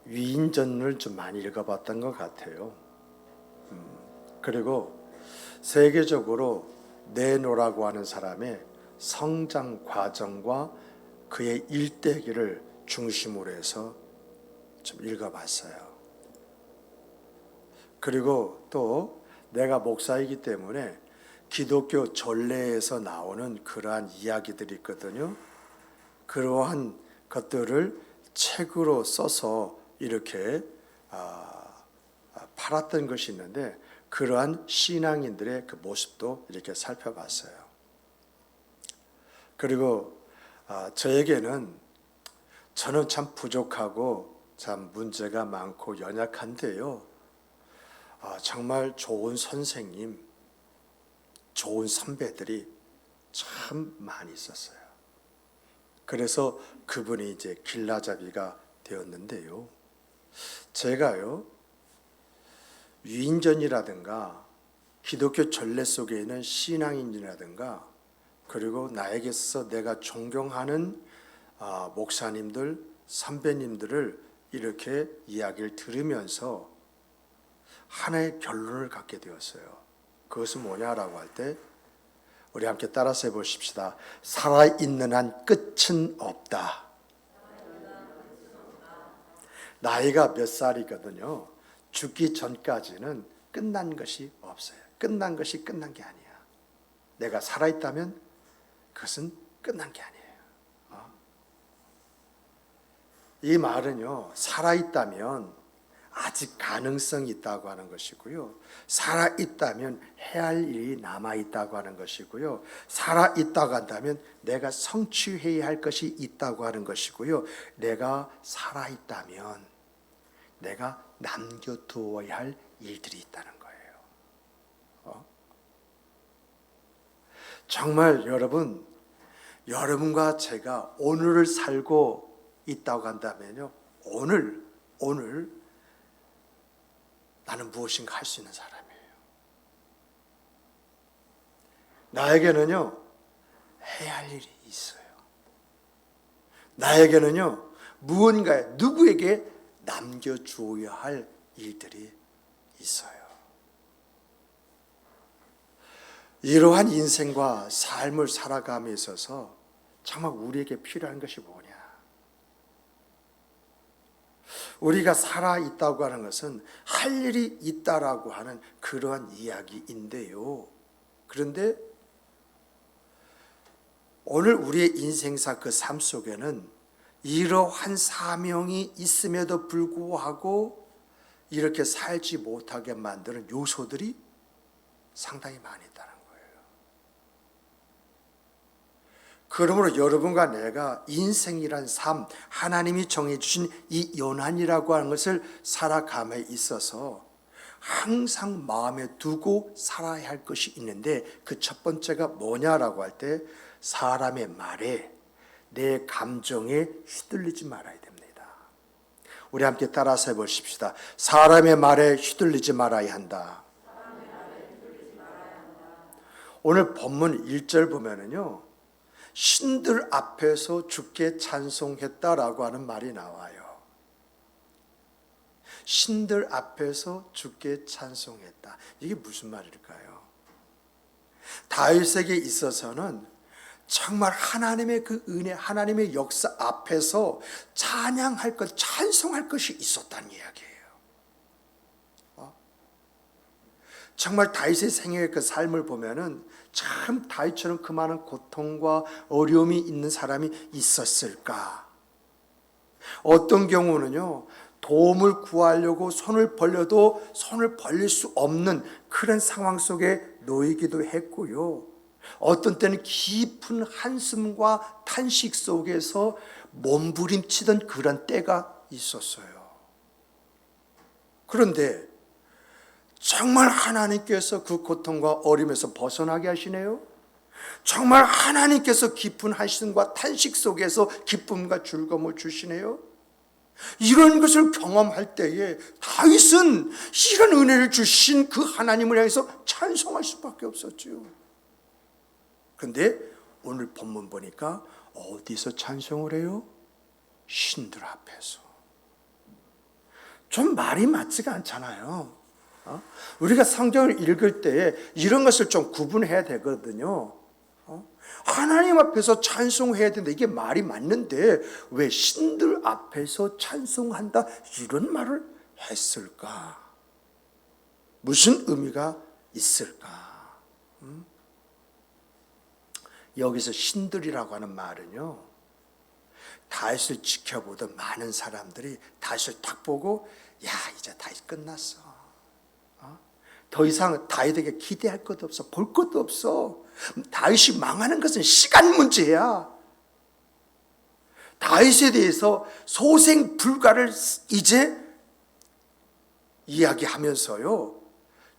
위인전을 좀 많이 읽어봤던 것 같아요. 그리고 세계적으로 네노라고 하는 사람의 성장 과정과 그의 일대기를 중심으로 해서 좀 읽어봤어요. 그리고 또 내가 목사이기 때문에 기독교 전례에서 나오는 그러한 이야기들이 있거든요. 그러한 것들을 책으로 써서 이렇게 팔았던 것이 있는데, 그러한 신앙인들의 그 모습도 이렇게 살펴봤어요. 그리고 저는 참 부족하고 참 문제가 많고 연약한데요, 정말 좋은 선생님, 좋은 선배들이 참 많이 있었어요. 그래서 그분이 이제 길라잡이가 되었는데요, 제가요 위인전이라든가 기독교 전례 속에 있는 신앙인이라든가 그리고 나에게 있어서 내가 존경하는 목사님들, 선배님들을 이렇게 이야기를 들으면서 하나의 결론을 갖게 되었어요. 그것은 뭐냐라고 할 때 우리 함께 따라서 해보십시다. 살아있는 한 끝은 없다. 나이가 몇 살이거든요, 죽기 전까지는 끝난 것이 없어요. 끝난 것이 끝난 게 아니야. 내가 살아있다면 그것은 끝난 게 아니에요. 이 말은요, 살아있다면 아직 가능성이 있다고 하는 것이고요, 살아있다면 해야 할 일이 남아있다고 하는 것이고요, 살아있다고 한다면 내가 성취해야 할 것이 있다고 하는 것이고요, 내가 살아있다면 내가 남겨두어야 할 일들이 있다는 거예요. 정말 여러분과 제가 오늘을 살고 있다고 한다면요, 오늘 나는 무엇인가 할 수 있는 사람이에요. 나에게는요 해야 할 일이 있어요. 나에게는요 누구에게 남겨주어야 할 일들이 있어요. 이러한 인생과 삶을 살아감에 있어서 정말 우리에게 필요한 것이 뭐냐? 우리가 살아있다고 하는 것은 할 일이 있다라고 하는 그러한 이야기인데요, 그런데 오늘 우리의 인생사 그 삶 속에는 이러한 사명이 있음에도 불구하고 이렇게 살지 못하게 만드는 요소들이 상당히 많이 있다는 거예요. 그러므로 여러분과 내가 인생이란 삶, 하나님이 정해주신 이 연한이라고 하는 것을 살아감에 있어서 항상 마음에 두고 살아야 할 것이 있는데, 그 첫 번째가 뭐냐라고 할 때 사람의 말에, 내 감정에 휘둘리지 말아야 됩니다. 우리 함께 따라서 해보십시다. 사람의 말에 휘둘리지 말아야 한다. 오늘 본문 1절 보면은요, 신들 앞에서 주께 찬송했다라고 하는 말이 나와요. 신들 앞에서 주께 찬송했다. 이게 무슨 말일까요? 다윗에게 있어서는 정말 하나님의 그 은혜, 하나님의 역사 앞에서 찬양할 것, 찬송할 것이 있었다는 이야기예요. 정말 다윗의 생애의 그 삶을 보면은 참 다윗처럼 그 많은 고통과 어려움이 있는 사람이 있었을까? 어떤 경우는요, 도움을 구하려고 손을 벌려도 손을 벌릴 수 없는 그런 상황 속에 놓이기도 했고요, 어떤 때는 깊은 한숨과 탄식 속에서 몸부림치던 그런 때가 있었어요. 그런데 정말 하나님께서 그 고통과 어려움에서 벗어나게 하시네요. 정말 하나님께서 깊은 한숨과 탄식 속에서 기쁨과 즐거움을 주시네요. 이런 것을 경험할 때에 다윗은 이런 은혜를 주신 그 하나님을 향해서 찬송할 수밖에 없었죠. 그런데 오늘 본문 보니까 어디서 찬송을 해요? 신들 앞에서. 좀 말이 맞지가 않잖아요. 우리가 성경을 읽을 때 이런 것을 좀 구분해야 되거든요. 하나님 앞에서 찬송해야 된다. 이게 말이 맞는데 왜 신들 앞에서 찬송한다 이런 말을 했을까? 무슨 의미가 있을까? 여기서 신들이라고 하는 말은요, 다윗을 지켜보던 많은 사람들이 다윗을 딱 보고 야 이제 다윗 끝났어. 더 이상 다윗에게 기대할 것도 없어. 볼 것도 없어. 다윗이 망하는 것은 시간 문제야. 다윗에 대해서 소생 불가를 이제 이야기하면서요,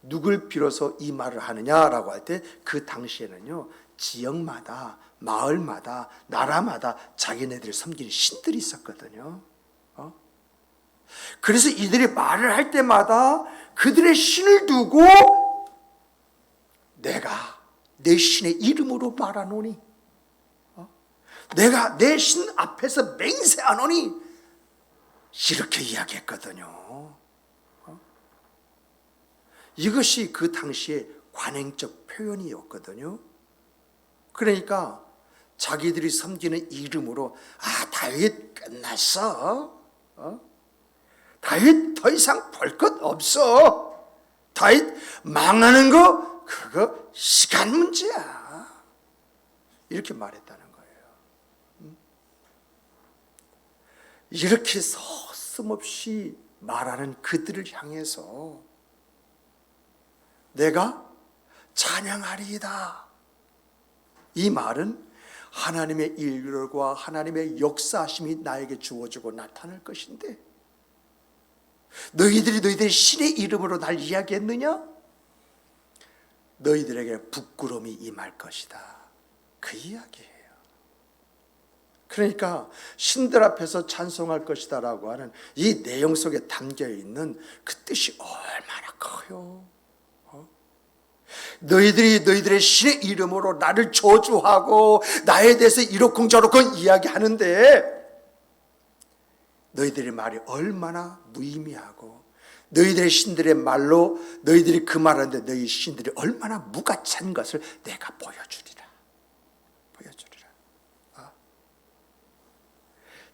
누굴 빌어서 이 말을 하느냐라고 할 때 그 당시에는요, 지역마다 마을마다 나라마다 자기네들이 섬기는 신들이 있었거든요. 그래서 이들이 말을 할 때마다 그들의 신을 두고 내가 내 신의 이름으로 말하노니, 내가 내 신 앞에서 맹세하노니 이렇게 이야기했거든요. 이것이 그 당시의 관행적 표현이었거든요. 그러니까 자기들이 섬기는 이름으로 다윗 끝났어. 다윗 더 이상 볼 것 없어. 다윗 망하는 거 그거 시간 문제야. 이렇게 말했다는 거예요. 이렇게 서슴없이 말하는 그들을 향해서 내가 찬양하리이다. 이 말은 하나님의 일들과 하나님의 역사하심이 나에게 주어지고 나타날 것인데, 너희들이 신의 이름으로 날 이야기했느냐? 너희들에게 부끄러움이 임할 것이다. 그 이야기예요. 그러니까 신들 앞에서 찬송할 것이다 라고 하는 이 내용 속에 담겨 있는 그 뜻이 얼마나 커요. 너희들의 신의 이름으로 나를 저주하고 나에 대해서 이러쿵저러쿵 이야기하는데 너희들의 말이 얼마나 무의미하고 너희들의 신들의 말로 너희들이 그 말하는데 너희 신들이 얼마나 무가치한 것을 내가 보여주리라.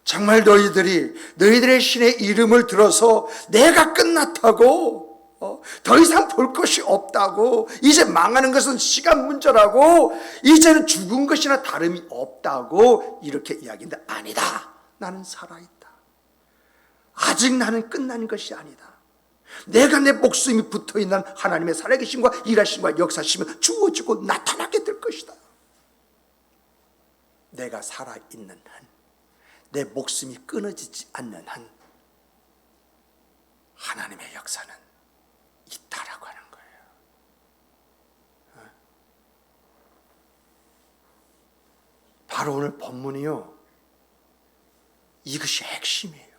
정말 너희들의 신의 이름을 들어서 내가 끝났다고, 더 이상 볼 것이 없다고, 이제 망하는 것은 시간 문제라고, 이제는 죽은 것이나 다름이 없다고 이렇게 이야기인데, 아니다. 나는 살아있다. 아직 나는 끝난 것이 아니다. 내가 내 목숨이 붙어있는 하나님의 살아계심과 일하심과 역사심이 주어지고 나타나게 될 것이다. 내가 살아있는 한, 내 목숨이 끊어지지 않는 한 하나님의 역사는 있다라고 하는 거예요. 바로 오늘 본문이요, 이것이 핵심이에요.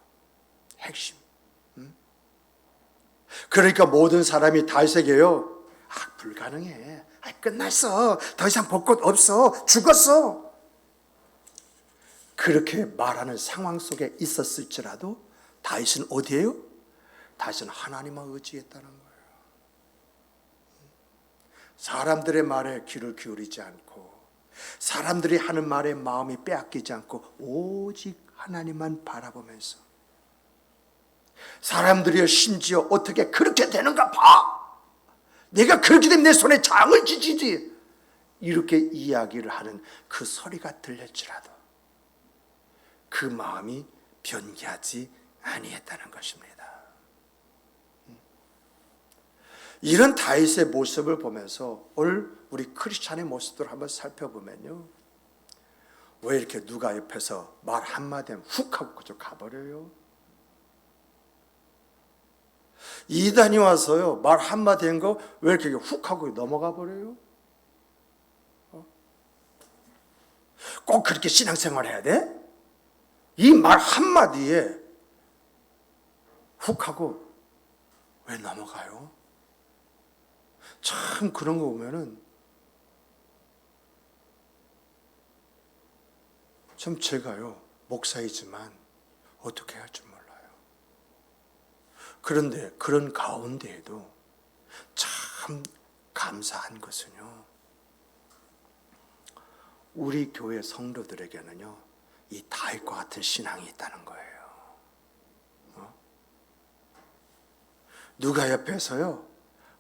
핵심. 그러니까 모든 사람이 다윗에게요, 불가능해. 끝났어. 더 이상 볼 것 없어. 죽었어. 그렇게 말하는 상황 속에 있었을지라도 다윗은 어디에요? 다윗은 하나님만 의지했다는 거예요. 사람들의 말에 귀를 기울이지 않고 사람들이 하는 말에 마음이 빼앗기지 않고 오직 하나님만 바라보면서, 사람들이여 심지어 어떻게 그렇게 되는가 봐. 내가 그렇게 되면 내 손에 장을 지지지. 이렇게 이야기를 하는 그 소리가 들릴지라도 그 마음이 변개하지 아니했다는 것입니다. 이런 다윗의 모습을 보면서 오늘 우리 크리스찬의 모습들을 한번 살펴보면요, 왜 이렇게 누가 옆에서 말 한마디 하면 훅 하고 그저 가버려요? 이단이 와서요, 말 한마디 한 거 왜 이렇게 훅 하고 넘어가 버려요? 꼭 그렇게 신앙생활 해야 돼? 이 말 한마디에 훅 하고 왜 넘어가요? 참 그런 거 보면은 참 제가요, 목사이지만 어떻게 해야 할지 몰라요. 그런데 그런 가운데에도 참 감사한 것은요, 우리 교회 성도들에게는요, 이 다윗과 같은 신앙이 있다는 거예요. 누가 옆에서요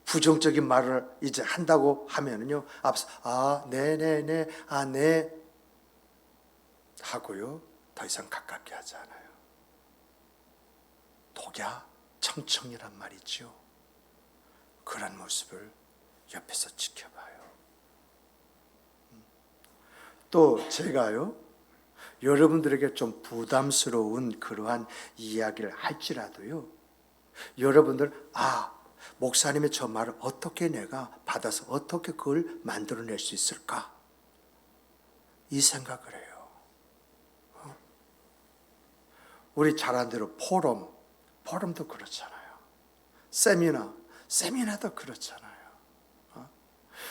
부정적인 말을 이제 한다고 하면은요, 앞서 네네네, 네 하고요, 더 이상 가깝게 하지 않아요. 독야 청청이란 말이죠. 그런 모습을 옆에서 지켜봐요. 또 제가요, 여러분들에게 좀 부담스러운 그러한 이야기를 할지라도요, 여러분들 목사님의 저 말을 어떻게 내가 받아서 어떻게 그걸 만들어낼 수 있을까, 이 생각을 해요. 우리 잘 아는 대로 포럼도 그렇잖아요. 세미나도 그렇잖아요.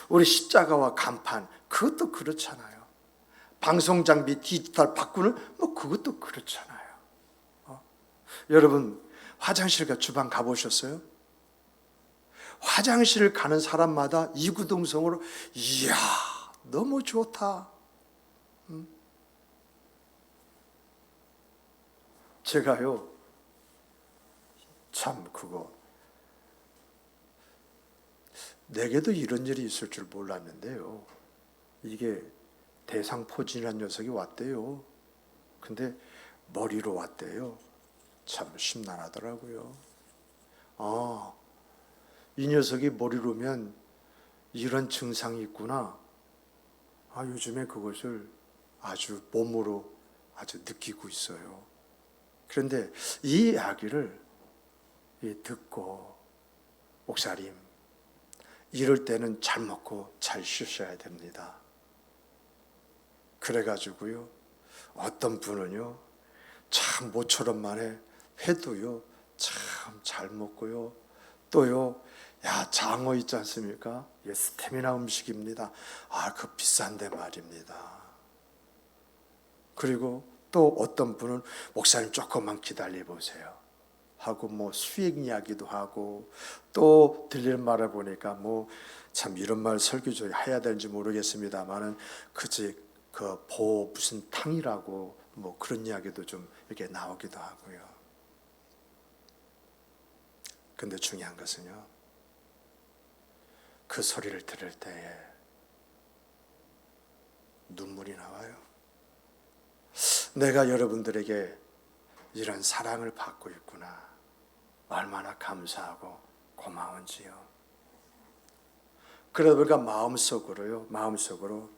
우리 십자가와 간판, 그것도 그렇잖아요. 방송 장비 디지털 바꾸는 그것도 그렇잖아요. 여러분 화장실과 주방 가보셨어요? 화장실 가는 사람마다 이구동성으로 이야 너무 좋다. 제가요 참 그거 내게도 이런 일이 있을 줄 몰랐는데요, 이게 대상포진이라는 녀석이 왔대요. 근데 머리로 왔대요. 참 심란하더라고요. 이 녀석이 머리로면 이런 증상이 있구나. 요즘에 그것을 아주 몸으로 아주 느끼고 있어요. 그런데 이 이야기를 듣고, 목사님, 이럴 때는 잘 먹고 잘 쉬셔야 됩니다. 그래가지고요, 어떤 분은요, 참 모처럼 만에 회도요, 참 잘 먹고요, 또요, 장어 있지 않습니까? 스태미나 음식입니다. 그 비싼데 말입니다. 그리고 또 어떤 분은 목사님 조금만 기다려 보세요 하고 수익 이야기도 하고, 또 들릴 말을 보니까 참 이런 말 설교조 해야 되는지 모르겠습니다만은 무슨 탕이라고 그런 이야기도 좀 이렇게 나오기도 하고요. 근데 중요한 것은요, 그 소리를 들을 때에 눈물이 나와요. 내가 여러분들에게 이런 사랑을 받고 있구나, 얼마나 감사하고 고마운지요. 그러다 보니까 마음속으로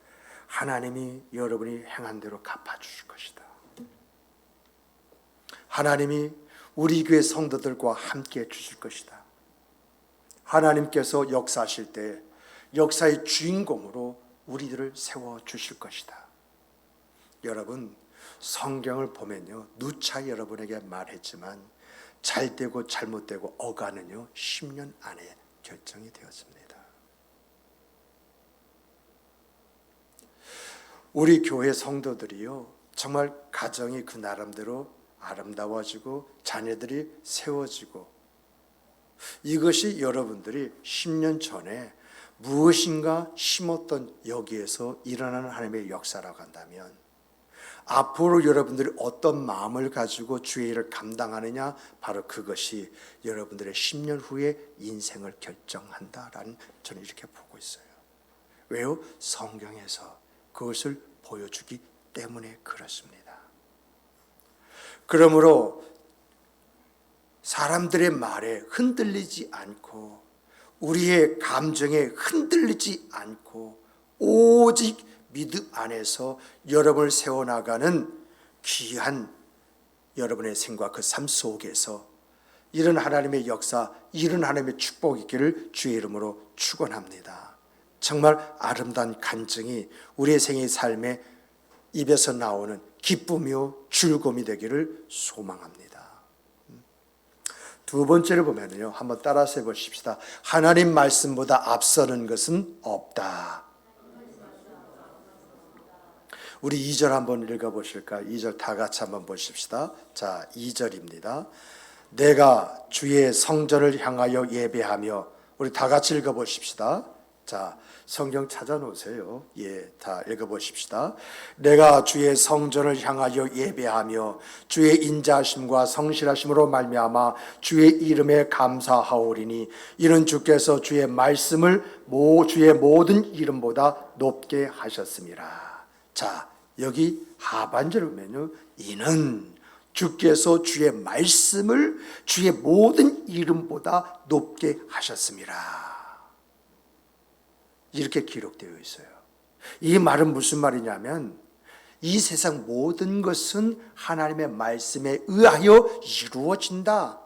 하나님이 여러분이 행한 대로 갚아주실 것이다. 하나님이 우리 교회 성도들과 함께 해주실 것이다. 하나님께서 역사하실 때 역사의 주인공으로 우리들을 세워주실 것이다. 여러분, 성경을 보면요, 누차 여러분에게 말했지만 잘되고 잘못되고 어가는요 10년 안에 결정이 되었습니다. 우리 교회 성도들이요, 정말 가정이 그 나름대로 아름다워지고 자녀들이 세워지고, 이것이 여러분들이 10년 전에 무엇인가 심었던 여기에서 일어나는 하나님의 역사라고 한다면, 앞으로 여러분들이 어떤 마음을 가지고 주의 일을 감당하느냐, 바로 그것이 여러분들의 10년 후의 인생을 결정한다라는, 저는 이렇게 보고 있어요. 왜요? 성경에서 그것을 보여주기 때문에 그렇습니다. 그러므로 사람들의 말에 흔들리지 않고, 우리의 감정에 흔들리지 않고, 오직 믿음 안에서 여러분을 세워나가는 귀한 여러분의 생과 그 삶 속에서 이런 하나님의 역사, 이런 하나님의 축복이 있기를 주의 이름으로 축원합니다. 정말 아름다운 간증이 우리의 생의 삶에 입에서 나오는 기쁨이요 즐거움이 되기를 소망합니다. 두 번째를 보면요, 한번 따라서 해보십시다. 하나님 말씀보다 앞서는 것은 없다. 우리 2절 한번 읽어보실까요? 2절 다 같이 한번 보십시다. 자, 2절입니다. 내가 주의 성전을 향하여 예배하며, 우리 다 같이 읽어보십시다. 자, 성경 찾아놓으세요. 다 읽어보십시다. 내가 주의 성전을 향하여 예배하며 주의 인자하심과 성실하심으로 말미암아 주의 이름에 감사하오리니 이는 주께서 주의 말씀을 주의 모든 이름보다 높게 하셨습니다. 자, 여기 하반절을 보면요, 이는 주께서 주의 말씀을 주의 모든 이름보다 높게 하셨습니다. 이렇게 기록되어 있어요. 이 말은 무슨 말이냐면 이 세상 모든 것은 하나님의 말씀에 의하여 이루어진다.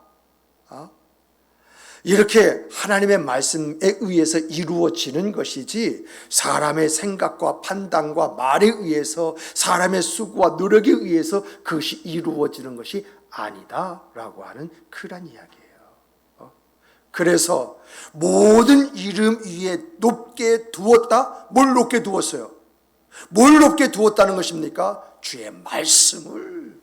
이렇게 하나님의 말씀에 의해서 이루어지는 것이지 사람의 생각과 판단과 말에 의해서 사람의 수고와 노력에 의해서 그것이 이루어지는 것이 아니다라고 하는 그런 이야기예요. 그래서 모든 이름 위에 높게 두었다. 뭘 높게 두었어요? 뭘 높게 두었다는 것입니까? 주의 말씀을.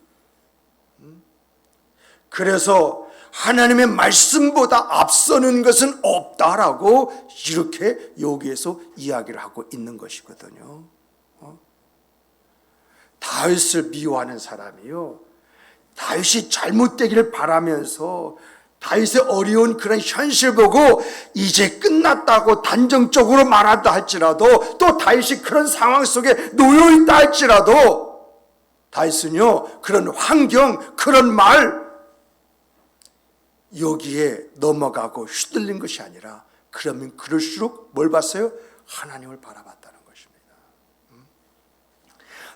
그래서 하나님의 말씀보다 앞서는 것은 없다라고 이렇게 여기에서 이야기를 하고 있는 것이거든요. 다윗을 미워하는 사람이요, 다윗이 잘못되기를 바라면서 다윗의 어려운 그런 현실 보고 이제 끝났다고 단정적으로 말한다 할지라도, 또 다윗이 그런 상황 속에 놓여 있다 할지라도 다윗은요, 그런 환경, 그런 말 여기에 넘어가고 휘둘린 것이 아니라, 그러면 그럴수록 뭘 봤어요? 하나님을 바라봤다는 것입니다.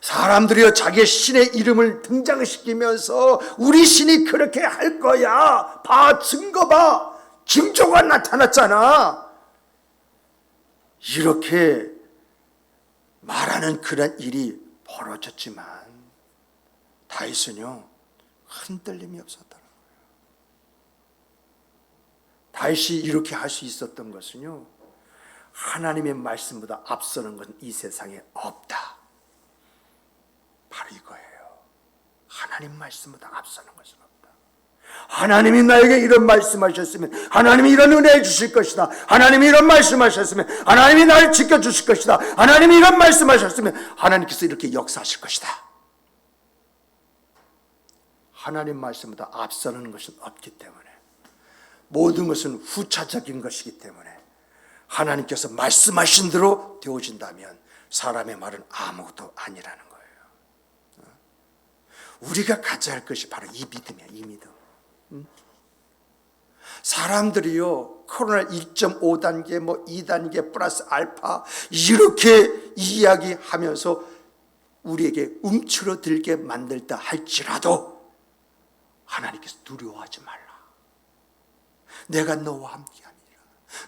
사람들이요, 자기의 신의 이름을 등장시키면서 우리 신이 그렇게 할 거야, 봐, 증거 봐, 징조가 나타났잖아, 이렇게 말하는 그런 일이 벌어졌지만 다윗은요, 흔들림이 없었다는 거예요. 다윗이 이렇게 할 수 있었던 것은요, 하나님의 말씀보다 앞서는 것은 이 세상에 없다. 바로 이거예요. 하나님 말씀보다 앞서는 것은 없다. 하나님이 나에게 이런 말씀하셨으면 하나님이 이런 은혜 주실 것이다. 하나님이 이런 말씀하셨으면 하나님이 나를 지켜주실 것이다. 하나님이 이런 말씀하셨으면 하나님께서 이렇게 역사하실 것이다. 하나님 말씀보다 앞서는 것은 없기 때문에, 모든 것은 후차적인 것이기 때문에 하나님께서 말씀하신 대로 되어진다면 사람의 말은 아무것도 아니라는 거예요. 우리가 가져야 할 것이 바로 이 믿음이야, 이 믿음. 사람들이요, 코로나 1.5단계, 2단계 플러스 알파 이렇게 이야기하면서 우리에게 움츠러들게 만들다 할지라도 하나님께서 두려워하지 말라. 내가 너와 함께하니라.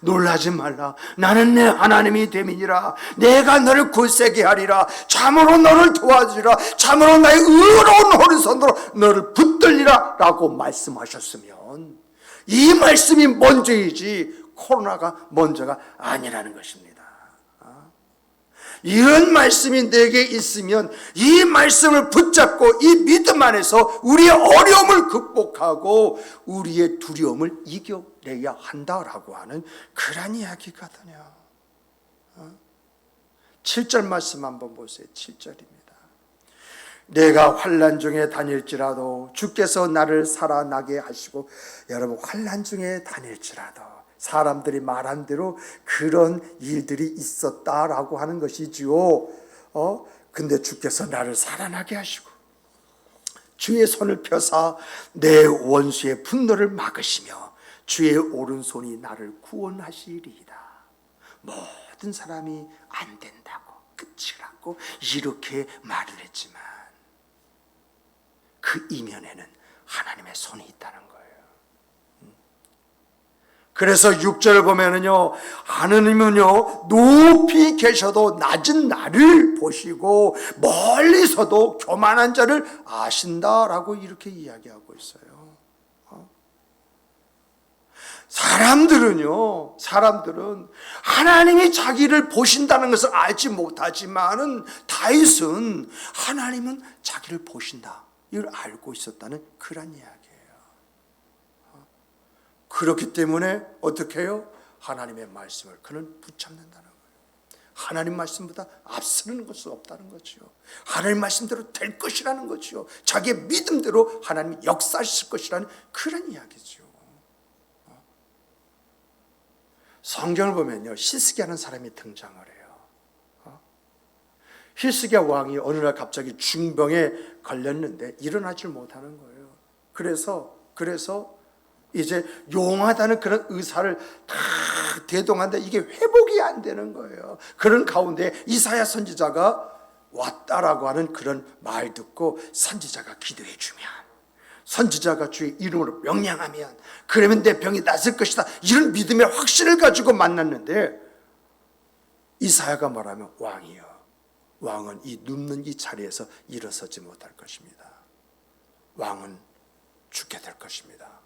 놀라지 말라. 나는 내 하나님이 됨이니라. 내가 너를 굳세게 하리라. 참으로 너를 도와주리라. 참으로 나의 의로운 오른손으로 너를 붙들리라 라고 말씀하셨으면 이 말씀이 먼저이지 코로나가 먼저가 아니라는 것입니다. 이런 말씀이 내게 있으면 이 말씀을 붙잡고 이 믿음 안에서 우리의 어려움을 극복하고 우리의 두려움을 이겨내야 한다라고 하는 그런 이야기거든요. 7절 말씀 한번 보세요. 7절입니다. 내가 환난 중에 다닐지라도 주께서 나를 살아나게 하시고, 여러분, 환난 중에 다닐지라도 사람들이 말한 대로 그런 일들이 있었다라고 하는 것이지요. 근데 주께서 나를 살아나게 하시고 주의 손을 펴사 내 원수의 분노를 막으시며 주의 오른손이 나를 구원하시리이다. 모든 사람이 안 된다고, 끝이라고 이렇게 말을 했지만 그 이면에는 하나님의 손이 있다는 거예요. 그래서 6절을 보면은요, 하느님은요, 높이 계셔도 낮은 나를 보시고 멀리서도 교만한 자를 아신다라고 이렇게 이야기하고 있어요. 사람들은 하나님이 자기를 보신다는 것을 알지 못하지만은 다윗은 하나님은 자기를 보신다, 이걸 알고 있었다는 그런 이야기예요. 그렇기 때문에 어떻게 해요? 하나님의 말씀을 그는 붙잡는다는 거예요. 하나님 말씀보다 앞서는 것은 없다는 거죠. 하나님 말씀대로 될 것이라는 거죠. 자기의 믿음대로 하나님이 역사하실 것이라는 그런 이야기죠. 성경을 보면요, 히스기야라는 사람이 등장을 해요. 히스기야 왕이 어느 날 갑자기 중병에 걸렸는데 일어나질 못하는 거예요. 그래서 이제 용하다는 그런 의사를 다 대동하는데 이게 회복이 안 되는 거예요. 그런 가운데 이사야 선지자가 왔다라고 하는 그런 말 듣고 선지자가 기도해 주면, 선지자가 주의 이름으로 명령하면 그러면 내 병이 낫을 것이다, 이런 믿음의 확신을 가지고 만났는데, 이사야가 말하면 왕이여, 왕은 이 눕는 이 자리에서 일어서지 못할 것입니다. 왕은 죽게 될 것입니다.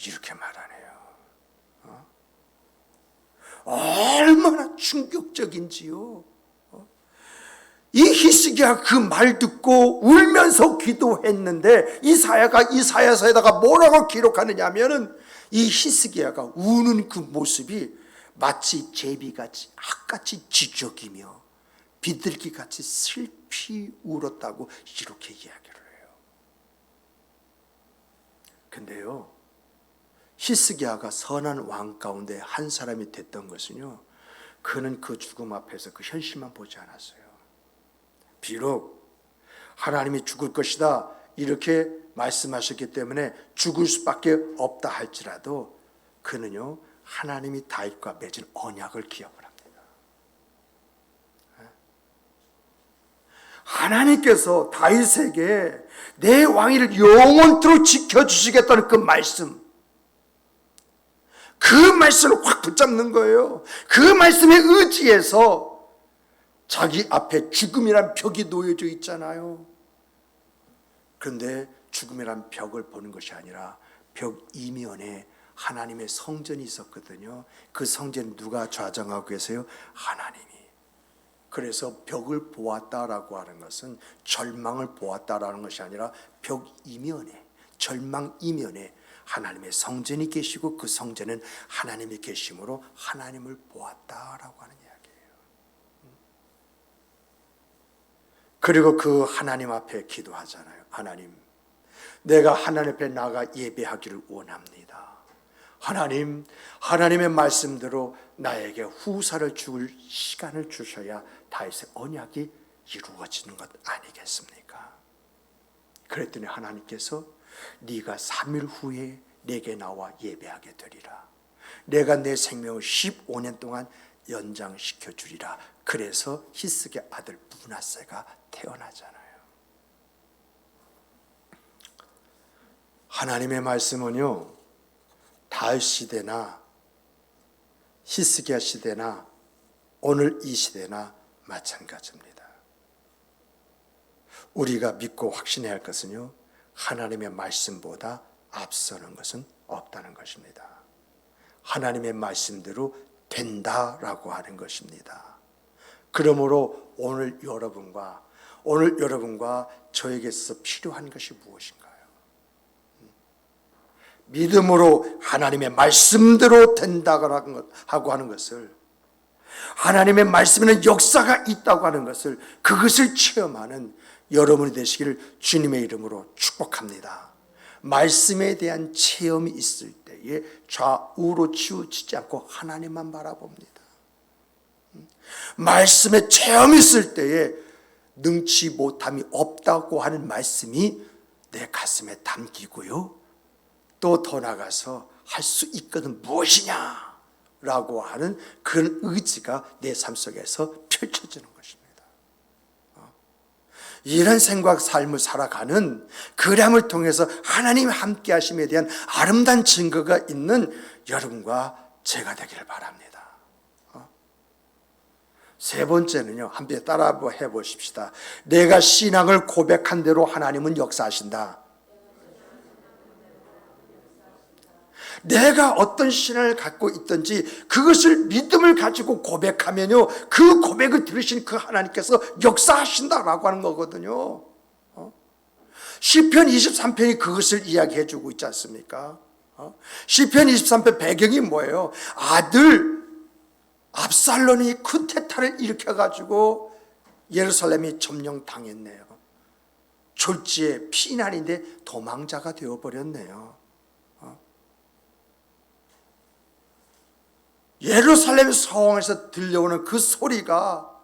이렇게 말하네요. 얼마나 충격적인지요. 이 히스기야 그 말 듣고 울면서 기도했는데, 이사야서에다가 뭐라고 기록하느냐 하면은, 이 히스기야가 우는 그 모습이 마치 제비같이 악같이 지적이며 비둘기같이 슬피 울었다고 이렇게 이야기를 해요. 근데요, 히스기야가 선한 왕 가운데 한 사람이 됐던 것은요, 그는 그 죽음 앞에서 그 현실만 보지 않았어요. 비록 하나님이 죽을 것이다 이렇게 말씀하셨기 때문에 죽을 수밖에 없다 할지라도, 그는요 하나님이 다윗과 맺은 언약을 기억을 합니다. 하나님께서 다윗에게 내 왕위를 영원토록 지켜주시겠다는 그 말씀, 그 말씀을 확 붙잡는 거예요. 그 말씀에 의지해서 자기 앞에 죽음이란 벽이 놓여져 있잖아요. 그런데 죽음이란 벽을 보는 것이 아니라 벽 이면에 하나님의 성전이 있었거든요. 그 성전은 누가 좌정하고 계세요? 하나님이. 그래서 벽을 보았다라고 하는 것은 절망을 보았다라는 것이 아니라 벽 이면에, 절망 이면에 하나님의 성전이 계시고 그 성전은 하나님이 계심으로 하나님을 보았다라고 하는 이야기예요. 그리고 그 하나님 앞에 기도하잖아요. 하나님, 내가 하나님 앞에 나가 예배하기를 원합니다. 하나님, 하나님의 말씀대로 나에게 후사를 죽을 시간을 주셔야 다윗의 언약이 이루어지는 것 아니겠습니까? 그랬더니 하나님께서 네가 3일 후에 내게 나와 예배하게 되리라. 내가 내 생명을 15년 동안 연장시켜 주리라. 그래서 히스기야 아들 므낫세가 태어나잖아요. 하나님의 말씀은요, 다윗 시대나 히스기야 시대나 오늘 이 시대나 마찬가지입니다. 우리가 믿고 확신해야 할 것은요, 하나님의 말씀보다 앞서는 것은 없다는 것입니다. 하나님의 말씀대로 된다라고 하는 것입니다. 그러므로 오늘 여러분과 저에게서 필요한 것이 무엇인가요? 믿음으로 하나님의 말씀대로 된다고 하는 것을, 하나님의 말씀에는 역사가 있다고 하는 것을, 그것을 체험하는 여러분이 되시기를 주님의 이름으로 축복합니다. 말씀에 대한 체험이 있을 때에 좌우로 치우치지 않고 하나님만 바라봅니다. 말씀에 체험이 있을 때에 능치 못함이 없다고 하는 말씀이 내 가슴에 담기고요, 또 더 나가서 할 수 있거든 무엇이냐 라고 하는 그런 의지가 내 삶 속에서 펼쳐지는 것입니다. 이런 생각 삶을 살아가는 그람을 통해서 하나님 함께 하심에 대한 아름다운 증거가 있는 여러분과 제가 되기를 바랍니다. 세 번째는요, 함께 따라 해보십시다. 내가 신앙을 고백한 대로 하나님은 역사하신다. 내가 어떤 신앙을 갖고 있든지 그것을 믿음을 가지고 고백하면요, 그 고백을 들으신 그 하나님께서 역사하신다라고 하는 거거든요. 시편 23편이 그것을 이야기해 주고 있지 않습니까? 시편 23편 배경이 뭐예요? 아들 압살롬이 쿠데타를 일으켜가지고 예루살렘이 점령당했네요. 졸지에 피난인데 도망자가 되어버렸네요. 예루살렘 성에서 들려오는 그 소리가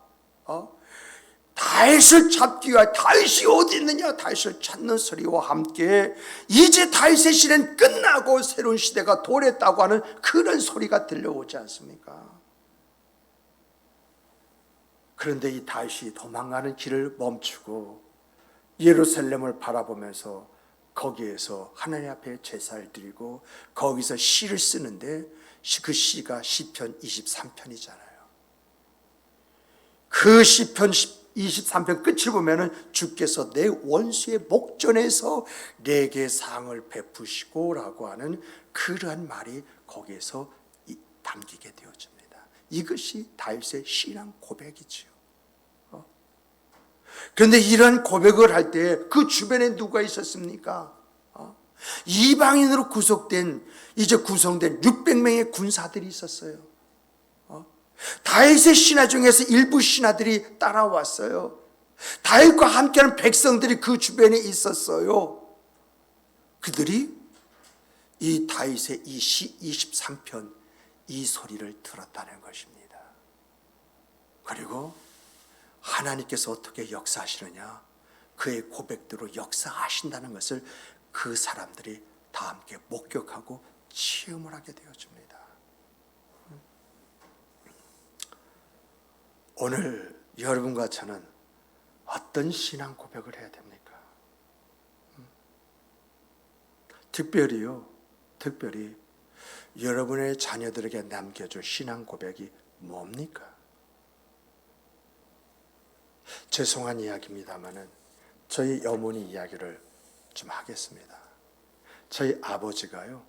다윗을 잡기 위하여 다윗이 어디 있느냐 다윗을 찾는 소리와 함께 이제 다윗의 시대는 끝나고 새로운 시대가 도래했다고 하는 그런 소리가 들려오지 않습니까? 그런데 이 다윗이 도망가는 길을 멈추고 예루살렘을 바라보면서 거기에서 하나님 앞에 제사를 드리고 거기서 시를 쓰는데 그 시가 시편 23편이잖아요. 그 시편 23편 끝을 보면은 주께서 내 원수의 목전에서 내게 상을 베푸시고라고 하는 그러한 말이 거기에서 담기게 되어집니다. 이것이 다윗의 신앙 고백이지요. 그런데 이런 고백을 할 때 그 주변에 누가 있었습니까? 이방인으로 이제 구성된 600명의 군사들이 있었어요. 다윗의 신하 중에서 일부 신하들이 따라왔어요. 다윗과 함께하는 백성들이 그 주변에 있었어요. 그들이 이 다윗의 이 시 23편 이 소리를 들었다는 것입니다. 그리고 하나님께서 어떻게 역사하시느냐, 그의 고백대로 역사하신다는 것을 그 사람들이 다 함께 목격하고 체험을 하게 되어집니다. 오늘 여러분과 저는 어떤 신앙 고백을 해야 됩니까? 특별히 여러분의 자녀들에게 남겨줄 신앙 고백이 뭡니까? 죄송한 이야기입니다마는 저희 어머니 이야기를 좀 하겠습니다. 저희 아버지가요,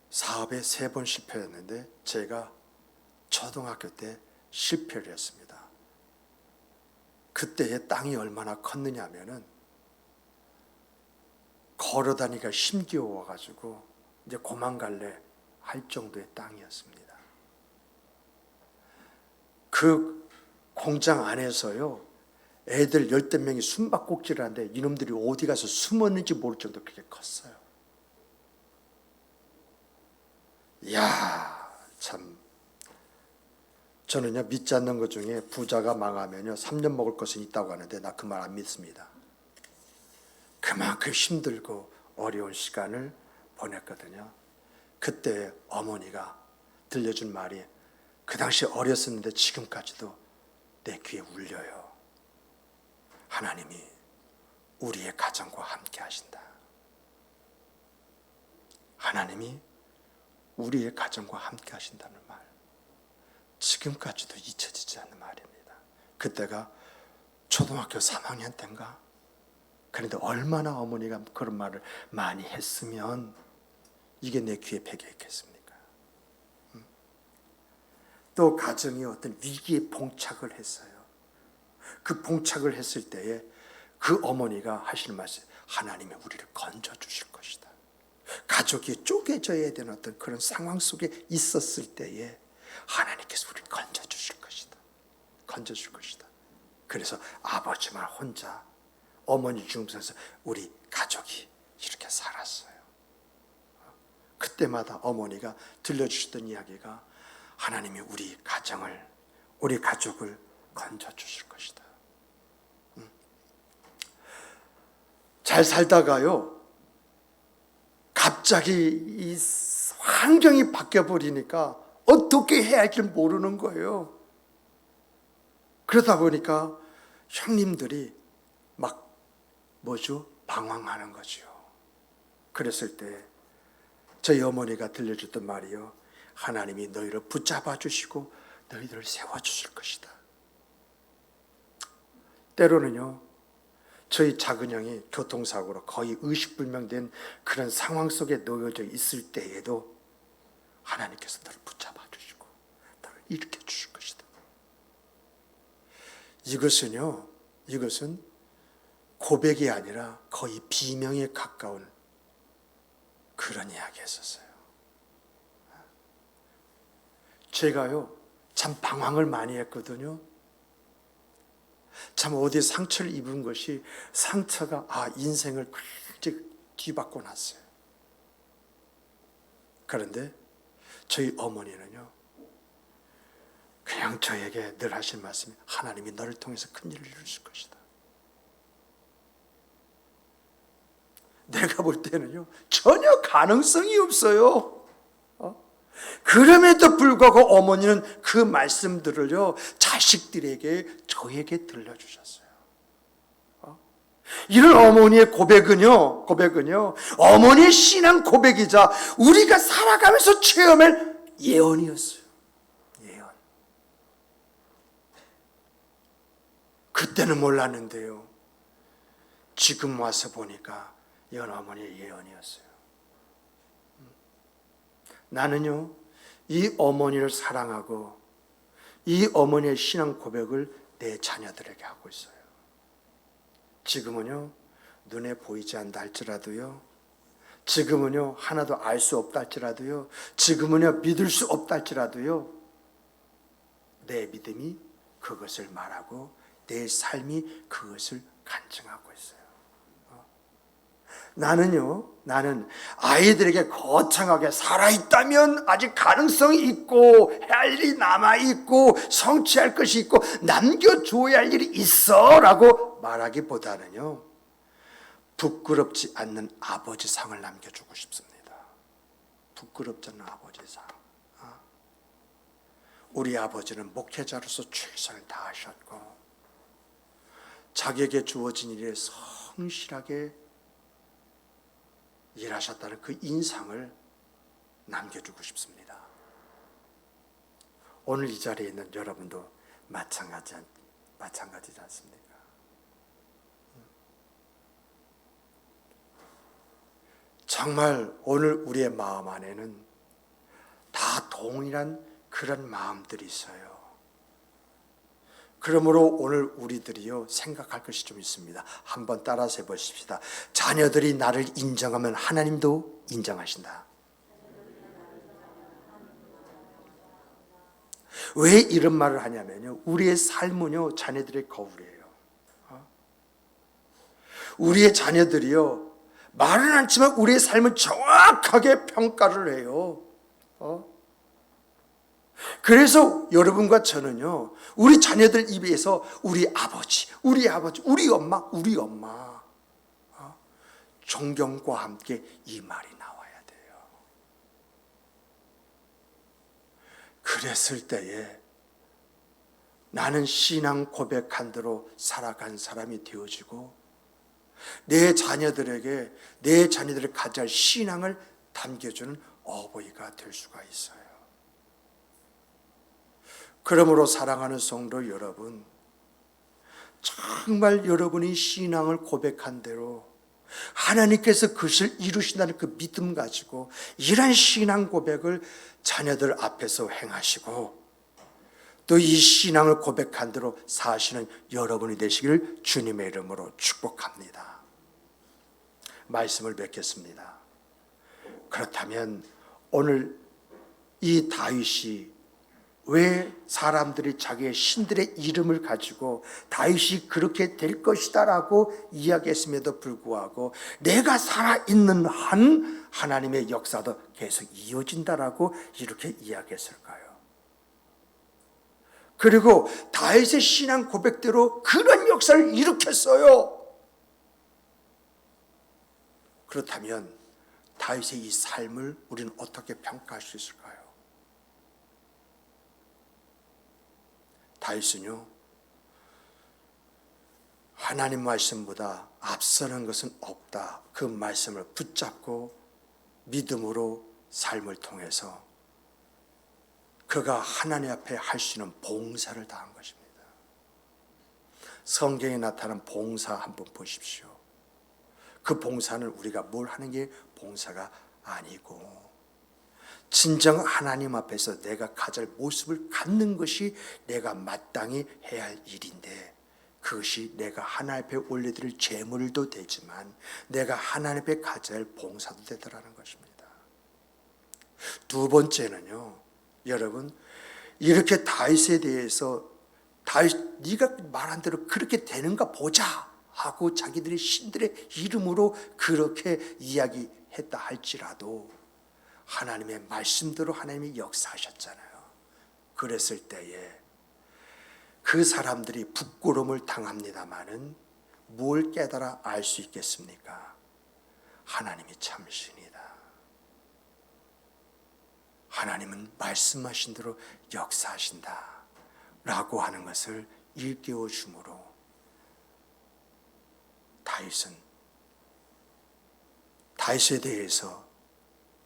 사업에 3번 실패했는데 제가 초등학교 때 실패를 했습니다. 그때의 땅이 얼마나 컸느냐 하면은 걸어다니기가 힘겨워가지고 이제 고만갈래 할 정도의 땅이었습니다. 그 공장 안에서요, 애들 10명이 숨바꼭질을 하는데 이놈들이 어디 가서 숨었는지 모를 정도로 그렇게 컸어요. 이야, 참. 저는요, 믿지 않는 것 중에 부자가 망하면요 3년 먹을 것은 있다고 하는데 나 그 말 안 믿습니다. 그만큼 힘들고 어려운 시간을 보냈거든요. 그때 어머니가 들려준 말이 그 당시 어렸었는데 지금까지도 내 귀에 울려요. 하나님이 우리의 가정과 함께 하신다. 하나님이 우리의 가정과 함께 하신다는 말, 지금까지도 잊혀지지 않는 말입니다. 그때가 초등학교 3학년 때인가? 그런데 얼마나 어머니가 그런 말을 많이 했으면 이게 내 귀에 배겨있겠습니까? 또 가정이 어떤 위기에 봉착을 했어요. 그 봉착을 했을 때에 그 어머니가 하시는 말씀, 하나님이 우리를 건져주실 것이다. 가족이 쪼개져야 되는 어떤 그런 상황 속에 있었을 때에 하나님께서 우리를 건져주실 것이다. 건져줄 것이다. 그래서 아버지만 혼자 어머니 중에서 우리 가족이 이렇게 살았어요. 그때마다 어머니가 들려주시던 이야기가 하나님이 우리 가족을 건져주실 것이다. 잘 살다가요, 갑자기 이 환경이 바뀌어버리니까 어떻게 해야 할지 모르는 거예요. 그러다 보니까 형님들이 막 방황하는 거죠. 그랬을 때 저희 어머니가 들려줬던 말이요, 하나님이 너희를 붙잡아 주시고 너희들을 세워주실 것이다. 때로는요, 저희 작은 형이 교통사고로 거의 의식불명된 그런 상황 속에 놓여져 있을 때에도 하나님께서 너를 붙잡아 주시고 너를 일으켜 주실 것이다. 이것은 고백이 아니라 거의 비명에 가까운 그 그런 이야기 했었어요. 제가요 참 방황을 많이 했거든요. 참 어디에 상처를 입은 것이 상처가 인생을 굉장히 뒤바꿔 놨어요. 그런데 저희 어머니는요 그냥 저에게 늘 하신 말씀이 하나님이 너를 통해서 큰 일을 이루실 것이다. 내가 볼 때는요 전혀 가능성이 없어요. 그럼에도 불구하고 어머니는 그 말씀들을요 자식들에게 저에게 들려주셨어요. 이런 어머니의 고백은요 어머니의 신앙 고백이자 우리가 살아가면서 체험할 예언이었어요. 예언. 그때는 몰랐는데요 지금 와서 보니까 이건 어머니의 예언이었어요. 나는요 이 어머니를 사랑하고 이 어머니의 신앙 고백을 내 자녀들에게 하고 있어요. 지금은요 눈에 보이지 않다 할지라도요, 지금은요 하나도 알 수 없다 할지라도요, 지금은요 믿을 수 없다 할지라도요 내 믿음이 그것을 말하고 내 삶이 그것을 간증하고 있어요. 나는 아이들에게 거창하게 살아있다면 아직 가능성이 있고 할 일이 남아있고 성취할 것이 있고 남겨줘야 할 일이 있어 라고 말하기보다는요 부끄럽지 않는 아버지상을 남겨주고 싶습니다. 부끄럽지 않는 아버지상. 우리 아버지는 목회자로서 최선을 다하셨고 자기에게 주어진 일에 성실하게 일하셨다는 그 인상을 남겨주고 싶습니다. 오늘 이 자리에 있는 여러분도 마찬가지지 않습니까? 정말 오늘 우리의 마음 안에는 다 동일한 그런 마음들이 있어요. 그러므로 오늘 우리들이요 생각할 것이 좀 있습니다. 한번 따라서 해보십시다. 자녀들이 나를 인정하면 하나님도 인정하신다. 왜 이런 말을 하냐면요 우리의 삶은요 자녀들의 거울이에요. 우리의 자녀들이요 말은 않지만 우리의 삶을 정확하게 평가를 해요. 그래서 여러분과 저는요 우리 자녀들 입에서 우리 아버지, 우리 엄마 존경과 함께 이 말이 나와야 돼요. 그랬을 때에 나는 신앙 고백한 대로 살아간 사람이 되어지고 내 자녀들에게 내 자녀들이 가져야 할 신앙을 담겨주는 어버이가 될 수가 있어요. 그러므로 사랑하는 성도 여러분, 정말 여러분이 신앙을 고백한 대로 하나님께서 그것을 이루신다는 그 믿음 가지고 이런 신앙 고백을 자녀들 앞에서 행하시고 또 이 신앙을 고백한 대로 사시는 여러분이 되시기를 주님의 이름으로 축복합니다. 말씀을 맺겠습니다. 그렇다면 오늘 이 다윗이 왜 사람들이 자기의 신들의 이름을 가지고 다윗이 그렇게 될 것이다 라고 이야기했음에도 불구하고 내가 살아있는 한 하나님의 역사도 계속 이어진다라고 이렇게 이야기했을까요? 그리고 다윗의 신앙 고백대로 그런 역사를 일으켰어요. 그렇다면 다윗의 이 삶을 우리는 어떻게 평가할 수 있을까요? 다윗은요 하나님 말씀보다 앞서는 것은 없다 그 말씀을 붙잡고 믿음으로 삶을 통해서 그가 하나님 앞에 할 수 있는 봉사를 다한 것입니다. 성경에 나타난 봉사 한번 보십시오. 그 봉사는 우리가 뭘 하는 게 봉사가 아니고 진정 하나님 앞에서 내가 가질 모습을 갖는 것이 내가 마땅히 해야 할 일인데 그것이 내가 하나님 앞에 올려드릴 제물도 되지만 내가 하나님 앞에 가져야 할 봉사도 되더라는 것입니다. 두 번째는요, 여러분, 이렇게 다윗에 대해서 다윗 네가 말한 대로 그렇게 되는가 보자 하고 자기들의 신들의 이름으로 그렇게 이야기했다 할지라도 하나님의 말씀대로 하나님이 역사하셨잖아요. 그랬을 때에 그 사람들이 부끄러움을 당합니다마는 뭘 깨달아 알 수 있겠습니까? 하나님이 참신이다. 하나님은 말씀하신 대로 역사하신다 라고 하는 것을 일깨워 주므로 다윗에 대해서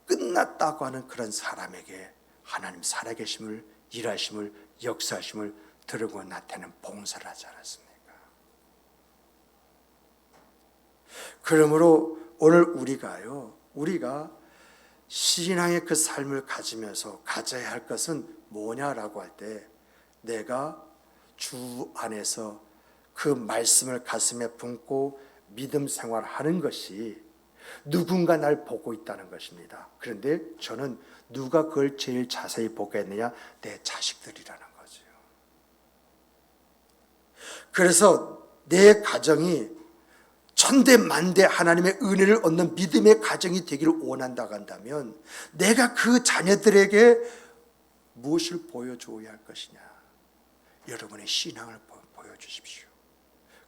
끝났다고 하는 그런 사람에게 하나님 살아계심을, 일하심을, 역사하심을 들고 나타내는 봉사를 하지 않았습니까? 그러므로 오늘 우리가 신앙의 그 삶을 가지면서 가져야 할 것은 뭐냐라고 할 때, 내가 주 안에서 그 말씀을 가슴에 품고 믿음 생활하는 것이 누군가 날 보고 있다는 것입니다. 그런데 저는 누가 그걸 제일 자세히 보겠느냐? 내 자식들이라는 거죠. 그래서 내 가정이 천대만대 하나님의 은혜를 얻는 믿음의 가정이 되기를 원한다고 한다면 내가 그 자녀들에게 무엇을 보여줘야 할 것이냐? 여러분의 신앙을 보여주십시오.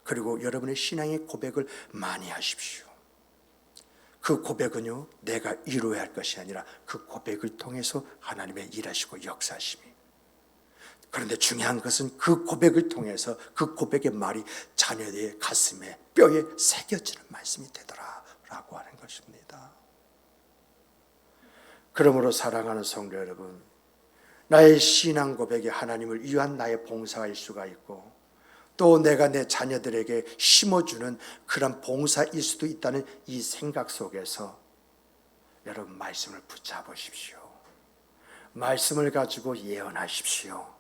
그리고 여러분의 신앙의 고백을 많이 하십시오. 그 고백은요, 내가 이루어야 할 것이 아니라 그 고백을 통해서 하나님의 일하시고 역사하심이. 그런데 중요한 것은 그 고백을 통해서 그 고백의 말이 자녀의 가슴에, 뼈에 새겨지는 말씀이 되더라라고 하는 것입니다. 그러므로 사랑하는 성도 여러분, 나의 신앙 고백이 하나님을 위한 나의 봉사일 수가 있고, 또 내가 내 자녀들에게 심어주는 그런 봉사일 수도 있다는 이 생각 속에서 여러분 말씀을 붙잡으십시오. 말씀을 가지고 예언하십시오.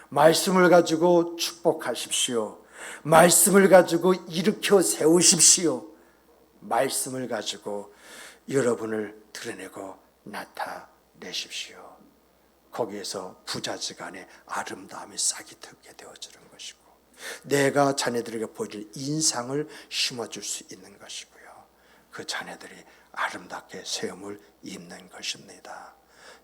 말씀을 가지고 축복하십시오. 말씀을 가지고 일으켜 세우십시오. 말씀을 가지고 여러분을 드러내고 나타내십시오. 거기에서 부자지간의 아름다움이 싹이 트게 되어지는 것이고, 내가 자녀들에게 보여줄 인상을 심어줄 수 있는 것이고요, 그 자녀들이 아름답게 세움을 입는 것입니다.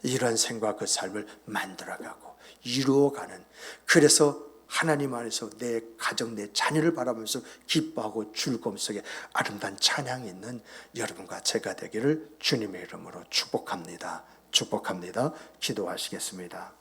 이런 생각, 그 삶을 만들어가고 이루어가는, 그래서 하나님 안에서 내 가정, 내 자녀를 바라보면서 기뻐하고 즐거움 속에 아름다운 찬양이 있는 여러분과 제가 되기를 주님의 이름으로 축복합니다. 기도하시겠습니다.